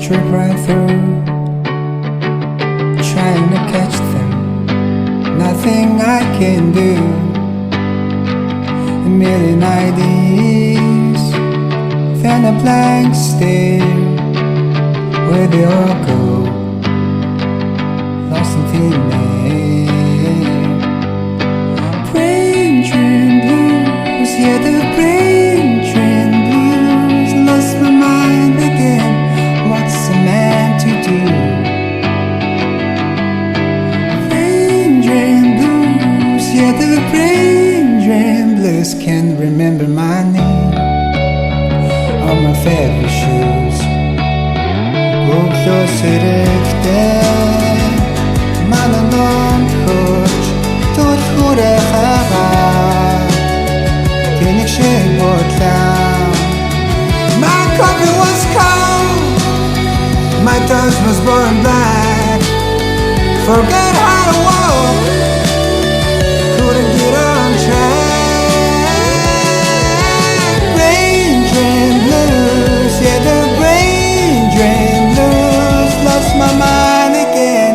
trip right through, trying to catch them. Nothing I can do. A million ideas, then a blank stare. Where they all go, lost in thin air. Brain drain blues, yeah, the brain drain blues. Lost my mind again, what's a man to do? Brain drain blues, yeah, the brain drain blues. Can't remember my name or my favorite shoes. Өглөөсөрөгтэй манай ном хөөж тулхуурай хаваа тэнэг шиг бодлаа. My coffee was cold, my toast was born black. Forget how to walk, couldn't get on track. Brain drain blues, yeah, the brain drain blues. Lost my mind again,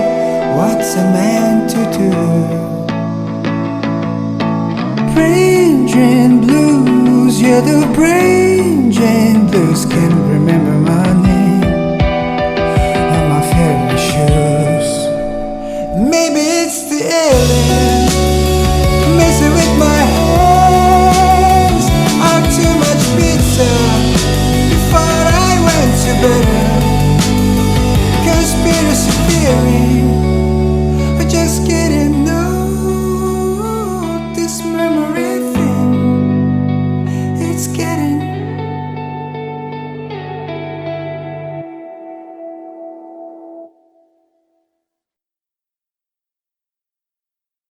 what's a man to do? Brain drain blues, yeah, the brain drain blues. Can't remember my name or my favorite shoes. Maybe it's the alien messing with my